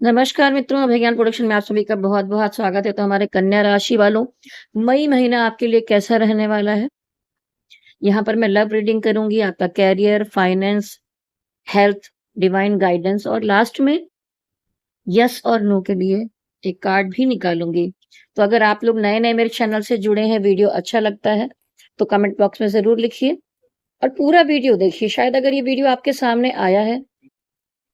नमस्कार मित्रों, अभिज्ञान प्रोडक्शन में आप सभी का बहुत-बहुत स्वागत है। तो हमारे कन्या राशि वालों, मई महीना आपके लिए कैसा रहने वाला है? यहाँ पर मैं लव रीडिंग करूँगी, आपका career, finance, health, divine guidance और लास्ट में यस और नो के लिए एक कार्ड भी निकालूँगी। तो अगर आप लोग नए-नए मेरे चैनल से जुड़े हैं, वीडियो अच्छा लगता है, तो कमेंट बॉक्स में ज़रूर लिखिए और पूरा वीडियो देखिए। शायद अगर ये वीडियो आपके सामने आया है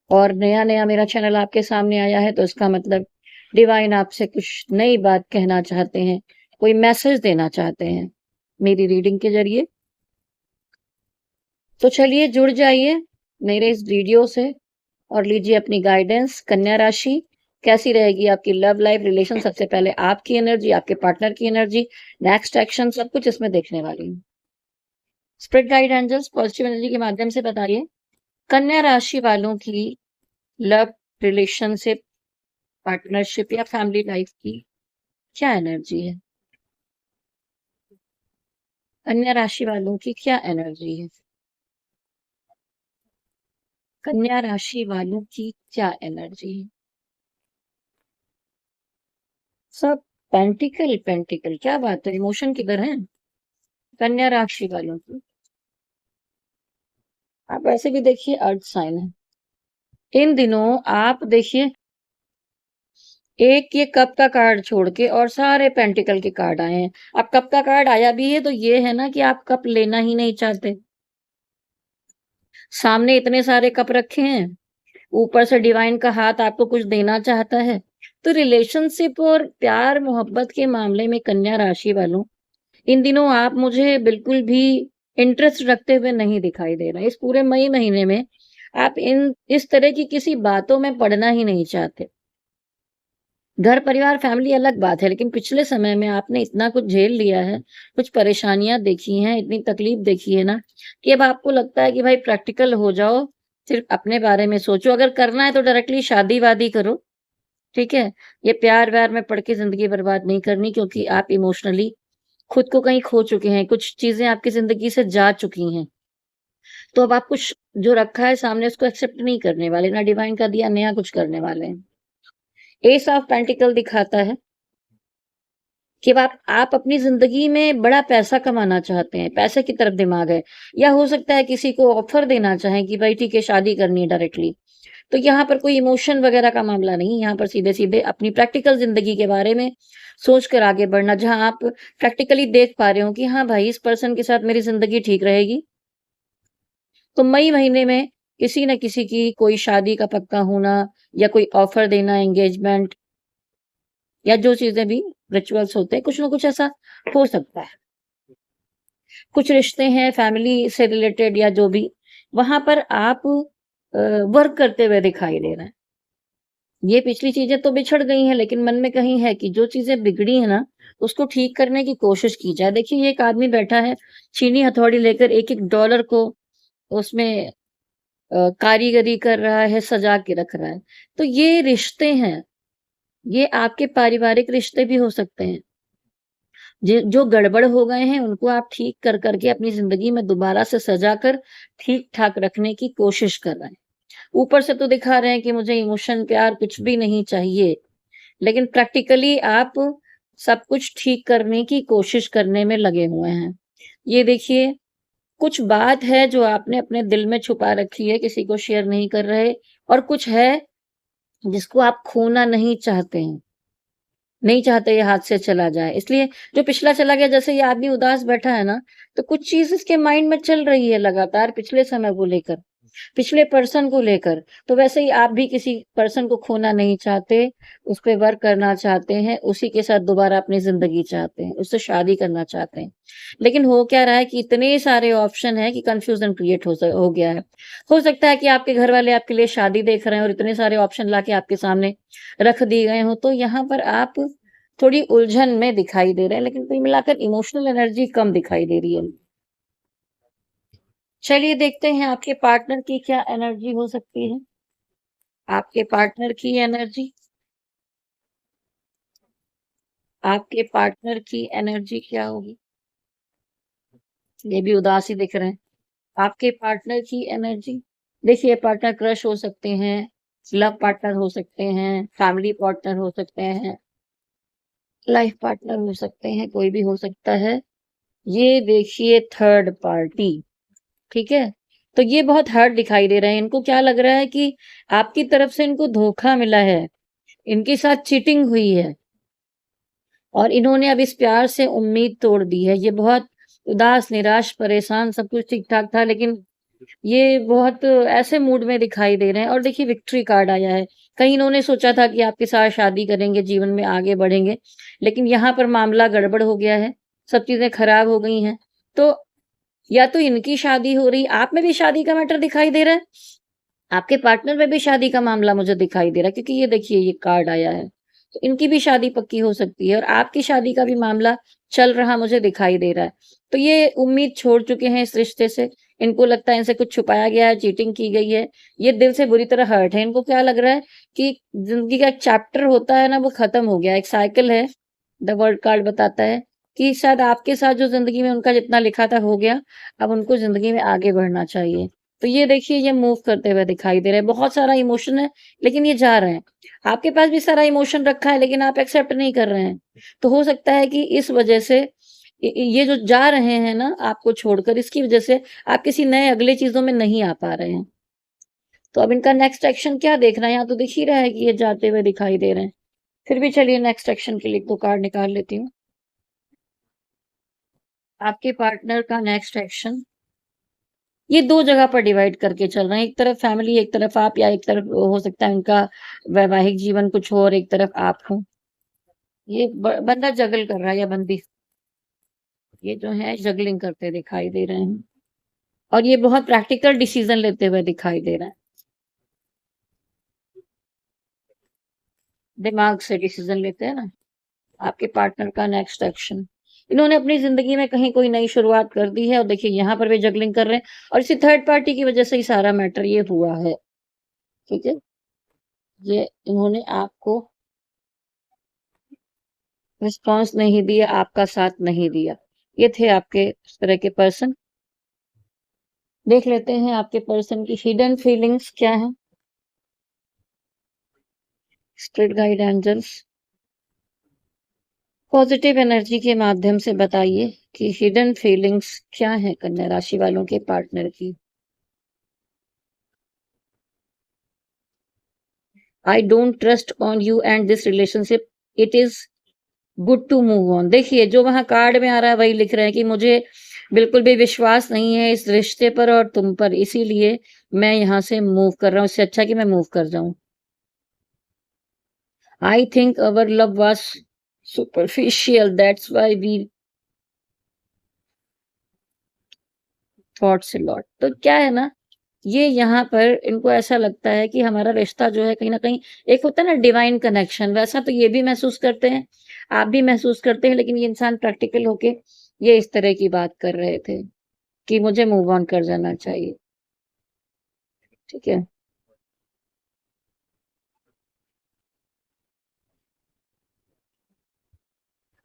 और नया-नया मेरा चैनल आपके सामने आया है, तो इसका मतलब डिवाइन आपसे कुछ नई बात कहना चाहते हैं, कोई मैसेज देना चाहते हैं, मेरी रीडिंग के ज़रिए। तो चलिए जुड़ जाइए मेरे इस वीडियो से और लीजिए अपनी गाइडेंस। कन्या राशि, कैसी रहेगी आपकी लव लाइफ, रिलेशन? सबसे पहले आपकी एनर्जी, आपके पार्टनर की एनर्जी, नेक्स्ट एक्शन, सब कुछ इसमें देखने वाली हूँ। Spirit guide angels positive energy के माध्यम से बताइए, कन्या राशि वालों की लव, रिलेशनशिप, पार्टनरशिप या फैमिली लाइफ की क्या एनर्जी है? कन्या राशि वालों की क्या एनर्जी है? कन्या राशि वालों की क्या एनर्जी है? सब पेंटिकल पेंटिकल, क्या बात है, इमोशन किधर है? कन्या राशि वालों की, आप वैसे भी देखिए अर्थ साइन है। इन दिनों आप देखिए, एक ये कप का कार्ड छोड़ के और सारे पेंटिकल के कार्ड आए हैं। अब कप का कार्ड आया भी है तो ये है ना कि आप कप लेना ही नहीं चाहते। सामने इतने सारे कप रखे हैं, ऊपर से डिवाइन का हाथ आपको कुछ देना चाहता है। तो रिलेशनशिप और प्यार मोहब्बत के मामले में कन्या राशि वालों, इन दिनों आप मुझे बिल्कुल भी इंटरेस्ट रखते हुए नहीं दिखाई दे रहे। इस पूरे मई महीने में आप इन इस तरह की किसी बातों में पड़ना ही नहीं चाहते। घर परिवार फैमिली अलग बात है, लेकिन पिछले समय में आपने इतना कुछ झेल लिया है, कुछ परेशानियां देखी हैं, इतनी तकलीफ देखी है ना, कि अब आपको लगता है कि भाई प्रैक्टिकल हो जाओ, सिर्फ अपने बारे में सोचो। अगर करना है तो डायरेक्टली शादी वादी करो, ठीक है? ये प्यार व्यार में पड़ के जिंदगी बर्बाद नहीं करनी, क्योंकि आप इमोशनली खुद को कहीं खो चुके हैं, कुछ चीजें आपकी जिंदगी से जा चुकी हैं। तो अब आप कुछ जो रखा है सामने उसको एक्सेप्ट नहीं करने वाले, ना डिवाइन का दिया नया कुछ करने वाले हैं। एस ऑफ पेंटिकल दिखाता है कि अब आप अपनी ज़िंदगी में बड़ा पैसा कमाना चाहते हैं, पैसे की तरफ दिमाग है, या हो सकता है किसी को ऑफ़र देना चाहें कि भाई ठीक है शादी करनी है डायरेक्टली। तो यहाँ पर कोई इमोशन वग़ैरह का मामला नहीं, यहाँ पर सीधे-सीधे अपनी प्रैक्टिकल ज़िंदगी के बारे में सोच कर आगे बढ़ना, जहाँ आप प्रैक्टिकली देख पा रहे हो कि हाँ भाई, इस पर्सन के साथ मेरी ज़िंदगी ठीक रहेगी। तो मई महीने में किसी न किसी की कोई शादी का पक्का होना या कोई ऑफ़र देना, एंगेजमेंट या जो चीज़ें भी रिचुअल्स होते हैं, कुछ न कुछ ऐसा हो सकता है। कुछ रिश्ते हैं फैमिली से रिलेटेड या जो भी, वहाँ पर आप वर्क करते हुए दिखाई दे रहे हैं। ये पिछली चीज़ें तो बिछड़ गई हैं, लेकिन मन में कहीं है कि जो चीज़ें बिगड़ी हैं ना, उसको ठीक करने की कोशिश की जाए। देखिए, ये एक आदमी बैठा है, चीनी हथौड़ी लेकर एक-एक डॉलर को उसमें कारीगरी कर रहा है, सजा के रख रहा है। तो ये रिश्ते हैं, ये आपके पारिवारिक रिश्ते भी हो सकते हैं। जो गड़बड़ हो गए हैं उनको आप ठीक कर करके अपनी ज़िंदगी में दोबारा से सजा कर ठीक-ठाक रखने की कोशिश कर रहे हैं। ऊपर से तो दिखा रहे हैं कि मुझे इमोशन, प्यार कुछ भी नहीं चाहिए, लेकिन प्रैक्टिकली आप सब कुछ ठीक करने की कोशिश करने में लगे हुए हैं। ये देखिए, कुछ बात है जो आपने अपने दिल में छुपा रखी है, किसी को शेयर नहीं कर रहे, और कुछ है जिसको आप खोना नहीं चाहते हैं। नहीं चाहते ये हाथ से चला जाए। इसलिए जो पिछला चला गया, जैसे ये आदमी उदास बैठा है ना, तो कुछ चीज़ इसके माइंड में चल रही है लगातार पिछले समय को लेकर, पिछले पर्सन को लेकर। तो वैसे ही आप भी किसी पर्सन को खोना नहीं चाहते, उस पे वर्क करना चाहते हैं, उसी के साथ दोबारा अपनी ज़िंदगी चाहते हैं, उससे शादी करना चाहते हैं। लेकिन हो क्या रहा है कि इतने सारे ऑप्शन हैं कि कन्फ्यूज़न क्रिएट हो गया है। हो सकता है कि आपके घर वाले आपके लिए शादी देख रहे हैं और इतने सारे ऑप्शन लाके आपके सामने रख दिए गए हों, तो यहाँ पर आप थोड़ी उलझन में दिखाई दे रहे हैं, लेकिन कुल मिलाकर इमोशनल एनर्जी कम दिखाई दे रही है। चलिए देखते हैं आपके पार्टनर की क्या एनर्जी हो सकती है। आपके पार्टनर की एनर्जी, आपके पार्टनर की एनर्जी क्या होगी? ये भी उदास ही दिख रहे हैं। आपके पार्टनर की एनर्जी, देखिए पार्टनर क्रश हो सकते हैं, लव पार्टनर हो सकते हैं, फैमिली पार्टनर हो सकते हैं, लाइफ पार्टनर हो सकते हैं, कोई भी हो सकता है। ये देखिए थर्ड पार्टी, ठीक है? तो ये बहुत हर्ट दिखाई दे रहे हैं। इनको क्या लग रहा है कि आपकी तरफ से इनको धोखा मिला है, इनके साथ चीटिंग हुई है और इन्होंने अब इस प्यार से उम्मीद तोड़ दी है। ये बहुत उदास, निराश, परेशान, सब कुछ ठीक-ठाक था, लेकिन ये बहुत ऐसे मूड में दिखाई दे रहे हैं और देखिए विक्ट्री कार्ड आया है। कहीं इन्होंने सोचा था कि आपके साथ शादी करेंगे, जीवन में आगे बढ़ेंगे, लेकिन यहाँ पर मामला गड़बड़ हो गया है, सब चीज़ें खराब हो गई हैं। तो या तो इनकी शादी हो रही, आप में भी शादी का मैटर दिखाई दे रहा है, आपके पार्टनर में भी शादी का मामला मुझे दिखाई दे रहा है, क्योंकि ये देखिए ये कार्ड आया है। तो इनकी भी शादी पक्की हो सकती है और आपकी शादी का भी मामला चल रहा मुझे दिखाई दे रहा है। तो ये उम्मीद छोड़ चुके हैं इस रिश्ते से। इनको लगता है इनसे कुछ छुपाया गया है, चीटिंग की गई है। ये दिल से बुरी तरह हर्ट है। इनको क्या लग रहा है कि ज़िंदगी का एक चैप्टर होता है ना, वो खत्म हो गया। एक साइकिल है, द वर्ल्ड कार्ड बताता है कि शायद आपके साथ जो ज़िंदगी में उनका जितना लिखा था हो गया, अब उनको ज़िंदगी में आगे बढ़ना चाहिए। तो ये देखिए ये मूव करते हुए दिखाई दे रहे हैं। बहुत सारा इमोशन है, लेकिन ये जा रहे हैं। आपके पास भी सारा इमोशन रखा है, लेकिन आप एक्सेप्ट नहीं कर रहे हैं। तो हो सकता है कि इस वजह से ये जो जा रहे हैं ना आपको छोड़कर, इसकी वजह से आप किसी नए अगले चीज़ों में नहीं आ पा रहे हैं। तो अब इनका नेक्स्ट एक्शन क्या देखना है? यहाँ तो दिख ही रहा है कि ये जाते हुए दिखाई दे रहे हैं। फिर भी चलिए नेक्स्ट एक्शन के लिए 2 कार्ड निकाल लेती हूँ। आपके पार्टनर का नेक्स्ट एक्शन, ये 2 जगह पर डिवाइड करके चल रहे हैं। एक तरफ फैमिली, एक तरफ आप, या एक तरफ हो सकता है उनका वैवाहिक जीवन कुछ हो और एक तरफ आप हो। ये बंदा जगल कर रहा है या बंदी, ये जो है जगलिंग करते दिखाई दे रहे हैं और ये बहुत प्रैक्टिकल डिसीजन लेते हुए दिखाई दे रहा है। दिमाग से डिसीजन लेते हैं ना। आपके पार्टनर का नेक्स्ट एक्शन, इन्होंने अपनी जिंदगी में कहीं कोई नई शुरुआत कर दी है और देखिए यहाँ पर भी जगलिंग कर रहे हैं और इसी थर्ड पार्टी की वजह से ही सारा मैटर ये हुआ है। ठीक है, ये इन्होंने आपको रिस्पॉन्स नहीं दिया, आपका साथ नहीं दिया। ये थे आपके इस तरह के पर्सन। देख लेते हैं आपके पर्सन की हिडन फीलिंग्स क्या है। Spirit guide angels, positive energy के माध्यम से बताइए कि हिडन फीलिंग्स क्या है कन्या राशि वालों के पार्टनर की। I don't trust on you and this relationship, it is good to move on. देखिए जो वहां कार्ड में आ रहा है वही लिख रहे हैं कि मुझे बिल्कुल भी विश्वास नहीं है इस रिश्ते पर और तुम पर, इसीलिए मैं यहाँ से मूव कर रहा हूँ। इससे अच्छा कि मैं मूव कर जाऊं। I think our love was superficial, that's why we thoughts a lot. तो क्या है ना, ये यहाँ पर इनको ऐसा लगता है कि हमारा रिश्ता जो है कहीं न कहीं, एक होता है ना डिवाइन कनेक्शन, वैसा तो ये भी महसूस करते हैं, आप भी महसूस करते हैं, लेकिन ये इंसान प्रैक्टिकल होके ये इस तरह की बात कर रहे थे कि मुझे मूव ऑन कर जाना चाहिए। ठीक है?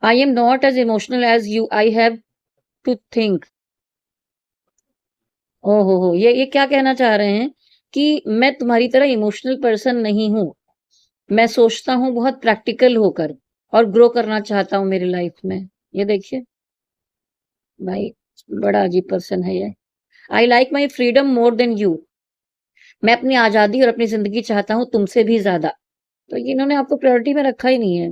I am not as emotional as you, I have to think. Oh हो! ये क्या कहना चाह रहे हैं कि मैं तुम्हारी तरह इमोशनल पर्सन नहीं हूँ। मैं सोचता हूँ बहुत प्रैक्टिकल होकर और ग्रो करना चाहता हूँ मेरी लाइफ में। ये देखिए, भाई बड़ा अजीब पर्सन है ये। I like my freedom more than you, मैं अपनी आज़ादी और अपनी ज़िंदगी चाहता हूँ तुमसे भी ज़्यादा। तो ये इन्होंने आपको प्रायोरिटी में रखा ही नहीं है।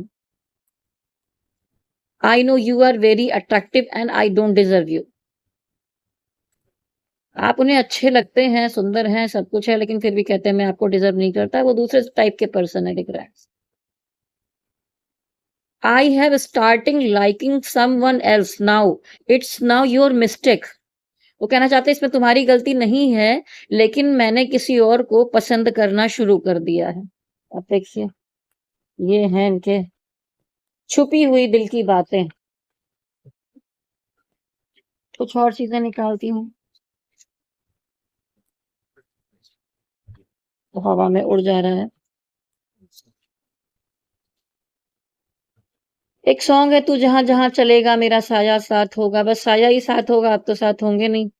I know you are very attractive and I don't deserve you. आप उन्हें अच्छे लगते हैं, सुंदर हैं, सब कुछ है, लेकिन फिर भी कहते हैं मैं आपको डिज़र्व नहीं करता। वो दूसरे टाइप के पर्सन है, दिख रहा है। I have starting liking someone else now, it's now your mistake. वो कहना चाहते हैं इसमें तुम्हारी गलती नहीं है, लेकिन मैंने किसी और को पसंद करना शुरू कर दिया है। अब देखिए, ये हैं इनके छुपी हुई दिल की बातें। कुछ और चीज़ें निकालती हूँ, तो हवा में उड़ जा रहा है। एक सॉन्ग है, तू जहाँ-जहाँ चलेगा मेरा साया साथ होगा, बस साया ही साथ होगा, आप तो साथ होंगे नहीं।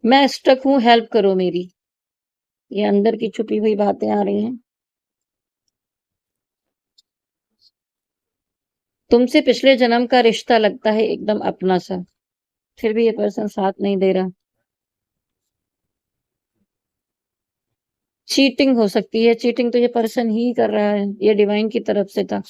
मैं स्टक हूँ, हेल्प करो मेरी। ये अंदर की छुपी हुई बातें आ रही हैं। तुमसे पिछले जन्म का रिश्ता लगता है एकदम अपना सा, फिर भी ये पर्सन साथ नहीं दे रहा। चीटिंग हो सकती है, चीटिंग तो ये पर्सन ही कर रहा है, ये डिवाइन की तरफ से था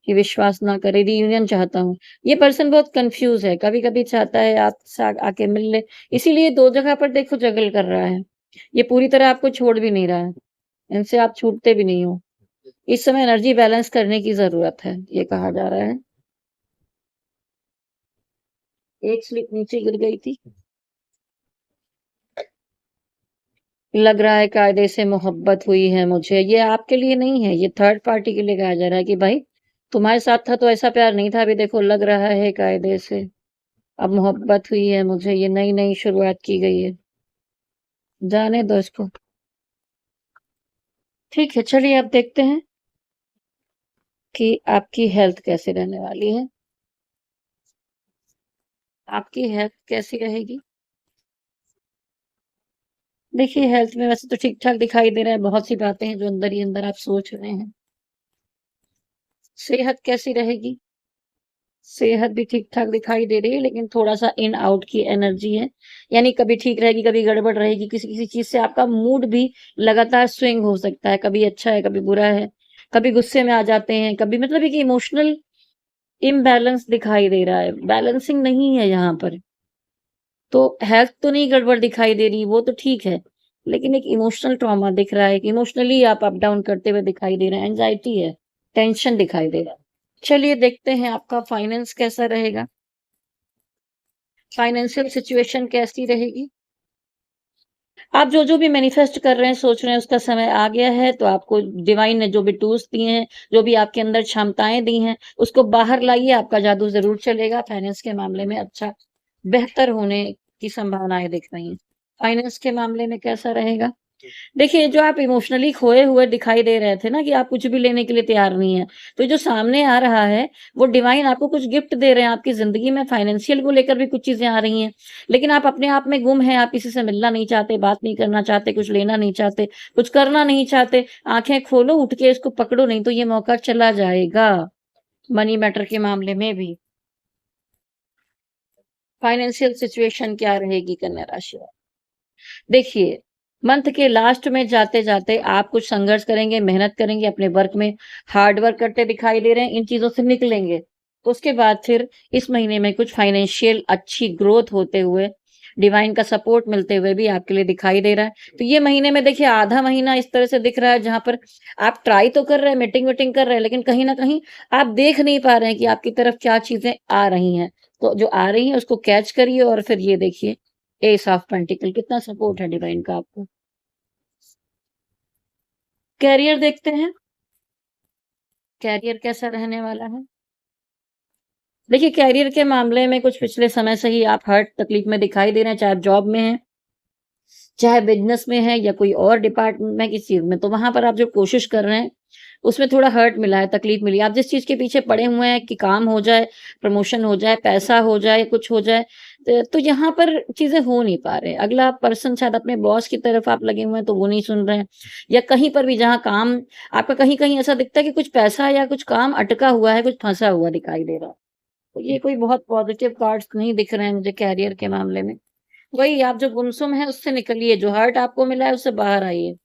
कि विश्वास ना करे, रियूनियन चाहता हूँ। ये पर्सन बहुत कंफ्यूज है, कभी-कभी चाहता है आपसे आके मिल ले, इसीलिए 2 जगह पर देखो जगल कर रहा है। ये पूरी तरह आपको छोड़ भी नहीं रहा है, इनसे आप छूटते भी नहीं हो। इस समय एनर्जी बैलेंस करने की ज़रूरत है, ये कहा जा रहा है। एक स्लिप नीचे गिर गई थी। लग रहा है कायदे से मोहब्बत हुई है मुझे। ये आपके लिए नहीं है, ये थर्ड पार्टी के लिए कहा जा रहा है कि भाई तुम्हारे साथ था तो ऐसा प्यार नहीं था, अभी देखो लग रहा है कायदे से। अब मोहब्बत हुई है मुझे, ये नई-नई शुरुआत की गई है। जाने दो इसको। ठीक है, चलिए अब देखते हैं कि आपकी हेल्थ कैसी रहने वाली है। आपकी हेल्थ कैसी रहेगी? देखिए हेल्थ में वैसे तो ठीक-ठाक दिखाई दे रहा है, बहुत सी बातें हैं जो अंदर ही अंदर आप सोच रहे हैं। सेहत कैसी रहेगी? सेहत भी ठीक-ठाक दिखाई दे रही है, लेकिन थोड़ा-सा इन आउट की एनर्जी है। यानी कभी ठीक रहेगी, कभी गड़बड़ रहेगी, किसी-किसी चीज़ से आपका मूड भी लगातार स्विंग हो सकता है, कभी अच्छा है, कभी बुरा है, कभी गुस्से में आ जाते हैं, कभी मतलब एक इमोशनल इम्बैलेंस दिखाई दे रहा है, बैलेंसिंग नहीं है यहाँ पर। तो हेल्थ तो नहीं गड़बड़ दिखाई दे रही, वो तो ठीक है, लेकिन एक इमोशनल ट्रॉमा दिख रहा है कि इमोशनली आप अप डाउन करते हुए दिखाई दे रहे हैं, एंग्ज़ायटी है, टेंशन दिखाई दे रहा है। चलिए देखते हैं आपका फाइनेंस कैसा रहेगा? फाइनेंशियल सिचुएशन कैसी रहेगी? आप जो-जो भी मैनिफेस्ट कर रहे हैं, सोच रहे हैं, उसका समय आ गया है, तो आपको डिवाइन ने जो भी टूल्स दिए हैं, जो भी आपके अंदर क्षमताएँ दी हैं, उसको बाहर लाइए, आपका जादू ज़रूर चलेगा। फाइनेंस के मामले में अच्छा बेहतर होने की संभावनाएँ दिख रही हैं। फाइनेंस के मामले में कैसा रहेगा? देखिए, जो आप इमोशनली खोए हुए दिखाई दे रहे थे ना कि आप कुछ भी लेने के लिए तैयार नहीं हैं, तो जो सामने आ रहा है, वो डिवाइन आपको कुछ गिफ्ट दे रहे हैं, आपकी ज़िंदगी में फाइनेंशियल को लेकर भी कुछ चीज़ें आ रही हैं। लेकिन आप अपने आप में गुम हैं, आप किसी से मिलना नहीं चाहते, बात नहीं करना चाहते, कुछ लेना नहीं चाहते, कुछ करना नहीं चाहते। आँखें खोलो, उठ के इसको पकड़ो, नहीं तो ये मौका चला जाएगा। मनी मैटर के मामले में भी। फाइनेंशियल सिचुएशन क्या रहेगी कन्या राशि वालों? देखिए, मंथ के लास्ट में जाते-जाते आप कुछ संघर्ष करेंगे, मेहनत करेंगे, अपने वर्क में हार्ड वर्क करते दिखाई दे रहे हैं, इन चीज़ों से निकलेंगे। तो उसके बाद फिर इस महीने में कुछ फाइनेंशियल अच्छी ग्रोथ होते हुए, डिवाइन का सपोर्ट मिलते हुए भी आपके लिए दिखाई दे रहा है। तो ये महीने में देखिए आधा महीना इस तरह से दिख रहा है जहाँ पर आप ट्राई तो कर रहे हैं, मीटिंग-वीटिंग कर रहे हैं, लेकिन कहीं न कहीं आप देख नहीं पा रहे हैं कि आपकी तरफ क्या चीज़ें आ रही हैं। तो जो आ रही हैं उसको कैच करिए और फिर ये देखिए एस ऑफ पेंटिकल कितना सपोर्ट है डिवाइन का आपको। करियर देखते हैं, करियर कैसा रहने वाला है? देखिए करियर के मामले में कुछ पिछले समय से ही आप हर्ट तकलीफ में दिखाई दे रहे हैं, चाहे आप जॉब में हैं, चाहे बिज़नेस में हैं या कोई और डिपार्टमेंट में किसी चीज़ में। तो वहाँ पर आप जो कोशिश कर रहे हैं, उसमें थोड़ा हर्ट मिला है, तकलीफ मिली है। आप जिस चीज़ के पीछे पड़े हुए हैं कि काम हो जाए, प्रमोशन हो जाए, पैसा हो जाए, कुछ हो जाए, तो यहाँ पर चीज़ें हो नहीं पा रहे हैं। अगला पर्सन शायद अपने बॉस की तरफ आप लगे हुए हैं, तो वो नहीं सुन रहे हैं या कहीं पर भी जहाँ काम आपका कहीं-कहीं ऐसा दिखता है कि कुछ पैसा या कुछ काम अटका हुआ है, कुछ फँसा हुआ दिखाई दे रहा है। तो ये कोई बहुत पॉज़िटिव कार्ड्स नहीं दिख रहे हैं मुझे करियर के मामले में। वही आप जो गुमसुम हैं उससे निकलिए, जो हर्ट आपको मिला है उससे बाहर आइए।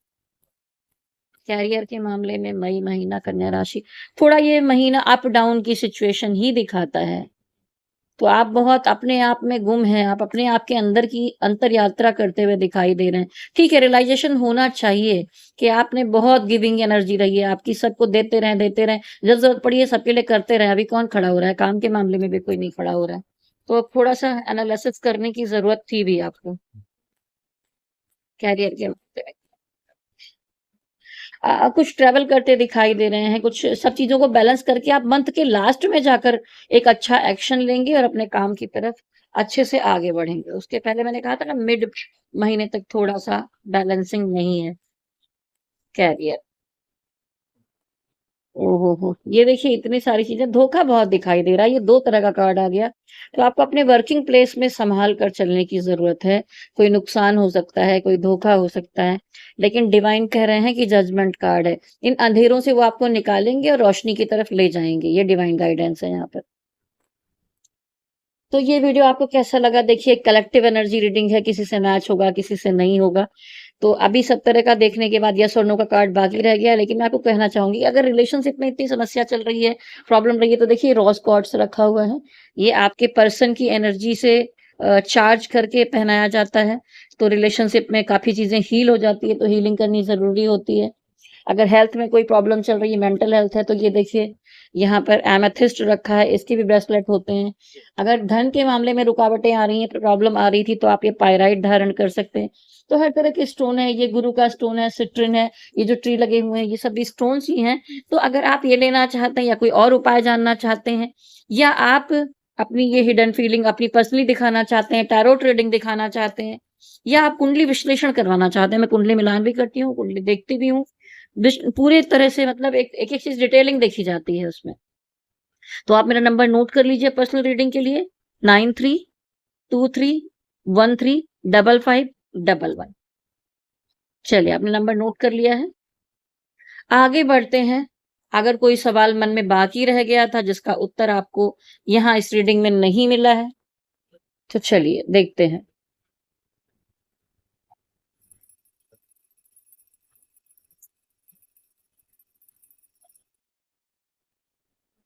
करियर के मामले में मई महीना कन्या राशि, थोड़ा ये महीना अप डाउन की सिचुएशन ही दिखाता है। तो आप बहुत अपने आप में गुम हैं, आप अपने आप के अंदर की अंतर यात्रा करते हुए दिखाई दे रहे हैं। ठीक है, रियलाइज़ेशन होना चाहिए कि आपने बहुत गिविंग एनर्जी रही है, आपकी सबको देते रहें, जब ज़रूरत पड़ी है सबके लिए करते रहें। अभी कौन खड़ा हो रहा है? काम के मामले में भी कोई नहीं खड़ा हो रहा है। तो अब थोड़ा-सा एनालिसिस करने की ज़रूरत थी भी आपको, करियर के मामले में। कुछ ट्रैवल करते दिखाई दे रहे हैं, कुछ सब चीज़ों को बैलेंस करके आप मंथ के लास्ट में जाकर एक अच्छा एक्शन लेंगे और अपने काम की तरफ अच्छे से आगे बढ़ेंगे। उसके पहले मैंने कहा था ना मिड महीने तक थोड़ा-सा बैलेंसिंग नहीं है कैरियर। ओहो हो! ये देखिए इतनी सारी चीज़ें, धोखा बहुत दिखाई दे रहा है, ये 2 तरह का कार्ड आ गया। तो आपको अपने वर्किंग प्लेस में सँभाल कर चलने की ज़रूरत है। कोई नुकसान हो सकता है, कोई धोखा हो सकता है, लेकिन डिवाइन कह रहे हैं कि जजमेंट कार्ड है। इन अंधेरों से वो आपको निकालेंगे और रोशनी की तरफ ले जाएँगे, ये डिवाइन गाइडेंस है यहाँ पर। तो ये वीडियो आपको कैसा लगा? देखिए कलेक्टिव एनर्जी रीडिंग है, किसी से मैच होगा, किसी से नहीं होगा। तो अभी सब तरह का देखने के बाद येस और नो का कार्ड बाकी रह गया है, लेकिन मैं आपको कहना चाहूँगी अगर रिलेशनशिप में इतनी समस्या चल रही है, प्रॉब्लम रही है, तो देखिए रोज़ क्वार्ट्ज रखा हुआ है। ये आपके पर्सन की एनर्जी से चार्ज करके पहनाया जाता है, तो रिलेशनशिप में काफ़ी चीज़ें हील हो जाती है, तो हीलिंग करनी ज़रूरी होती है। अगर हेल्थ में कोई प्रॉब्लम चल रही है, मेंटल हेल्थ है, तो ये देखिए यहाँ पर एमेथिस्ट रखा है, इसके भी ब्रेसलेट होते हैं। अगर धन के मामले में रुकावटें आ रही हैं, प्रॉब्लम आ रही थी, तो आप ये पाइराइट धारण कर सकते हैं। तो हर तरह के स्टोन है, ये गुरु का स्टोन है, सिट्रिन है, ये जो ट्री लगे हुए हैं, ये सभी स्टोन्स ही हैं। तो अगर आप ये लेना चाहते हैं या कोई और उपाय जानना चाहते हैं या आप अपनी ये हिडन फीलिंग अपनी पर्सनली दिखाना चाहते हैं, टैरोट रीडिंग दिखाना चाहते हैं या आप कुंडली विश्लेषण करवाना चाहते हैं, मैं कुंडली मिलान भी करती हूँ, कुंडली देखती भी हूँ। पूरे तरह से मतलब एक-एक चीज़ डिटेलिंग देखी जाती है उसमें। तो आप मेरा नंबर नोट कर लीजिए पर्सनल रीडिंग के लिए 9323135511। चलिए आपने नंबर नोट कर लिया है। आगे बढ़ते हैं। अगर कोई सवाल मन में बाकी रह गया था जिसका उत्तर आपको यहाँ इस रीडिंग में नहीं मिला है, तो चलिए देखते हैं।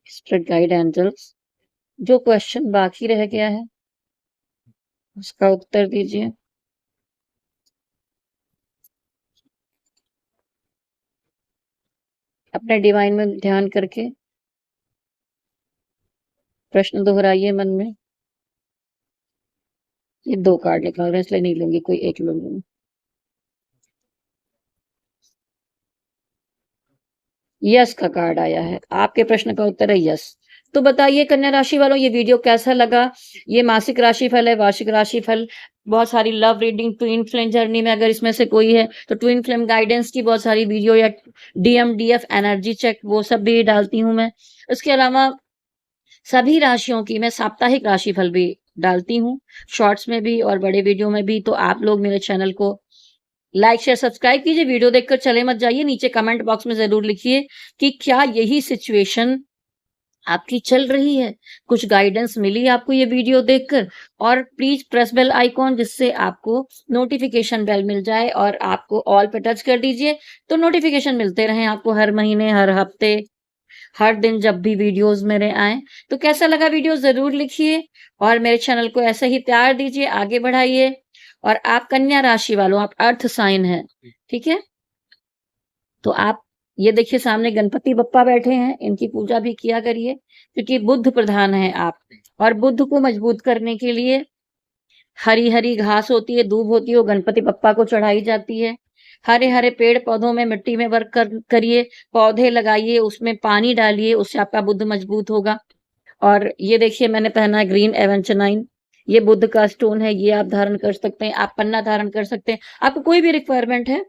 स्पिरिट गाइड एंजल्स, जो क्वेश्चन बाकी रह गया है, उसका उत्तर दीजिए। अपने डिवाइन में ध्यान करके प्रश्न दोहराइए मन में। ये 2 कार्ड निकाल रहे हैं इसलिए नहीं लूँगी, कोई एक लूँगी। यस का कार्ड आया है। आपके प्रश्न का उत्तर है यस। तो बताइए कन्या राशि वालों ये वीडियो कैसा लगा? ये मासिक राशिफल है, वार्षिक राशिफल, बहुत सारी love reading, twin flame journey में अगर इसमें से कोई है, तो ट्विन फ्लेम गाइडेंस की बहुत सारी वीडियो या डीएमडीएफ एनर्जी चेक वो सब भी डालती हूँ मैं। उसके अलावा सभी राशियों की मैं साप्ताहिक राशिफल भी डालती हूँ, शॉर्ट्स में भी और बड़े वीडियो में भी। तो आप लोग मेरे चैनल को लाइक, शेयर, सब्सक्राइब कीजिए। वीडियो देखकर चले मत जाइए। नीचे कमेंट बॉक्स में ज़रूर लिखिए कि क्या यही सिचुएशन आपकी चल रही है? कुछ गाइडेंस मिली आपको ये वीडियो देखकर? और प्लीज़ प्रेस बेल आइकॉन जिससे आपको नोटिफ़िकेशन बेल मिल जाए और आपको ऑल पे टच कर दीजिए, तो नोटिफ़िकेशन मिलते रहें आपको हर महीने, हर हफ्ते, हर दिन जब भी वीडियोज़ मेरे आएँ। तो कैसा लगा वीडियो ज़रूर लिखिए और मेरे चैनल को ऐसे ही प्यार दीजिए, आगे बढ़ाइए। और आप कन्या राशि वालों, आप अर्थ साइन हैं, ठीक है? तो आप ये देखिए सामने गणपति बप्पा बैठे हैं, इनकी पूजा भी किया करिए क्योंकि बुध प्रधान हैं आप। और बुध को मजबूत करने के लिए हरी-हरी घास होती है, दूब होती है, वो गणपति बप्पा को चढ़ाई जाती है। हरे-हरे पेड़-पौधों में मिट्टी में वर्क करिए, पौधे लगाइए, उसमें पानी डालिए, उससे आपका बुध मजबूत होगा। और ये देखिए मैंने पहना है ग्रीन एवेंचनाइन, ये बुध का स्टोन है, ये आप धारण कर सकते हैं, आप पन्ना धारण कर सकते हैं। आपको कोई भी रिक्वायरमेंट है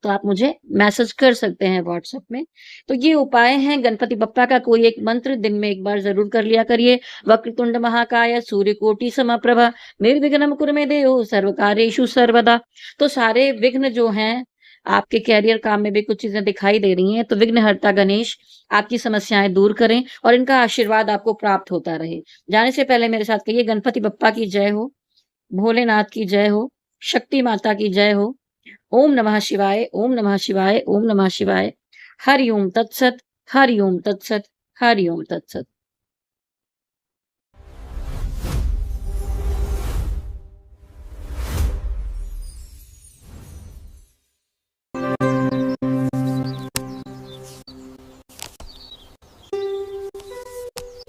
तो आप मुझे मैसेज कर सकते हैं व्हाट्सएप में। तो ये उपाय हैं गणपति बप्पा का कोई एक मंत्र दिन में 1 बार ज़रूर कर लिया करिए। वक्रतुंड महाकाय सूर्यकोटि समप्रभा निर्विघ्नं कुरु मे देव सर्वकार्येषु सर्वदा। तो सारे विघ्न जो हैं, आपके करियर काम में भी कुछ चीज़ें दिखाई दे रही हैं, तो विघ्नहर्ता गणेश आपकी समस्याएँ दूर करें और इनका आशीर्वाद आपको प्राप्त होता रहे। जाने से पहले मेरे साथ कहिए गणपति बप्पा की जय हो, भोलेनाथ की जय हो, शक्ति माता की जय हो। ओम नमः शिवाय, ओम नमः शिवाय, ओम नमः शिवाय। हरि ओम तत्सत, हरि ओम तत्सत, हरि ओम तत्सत।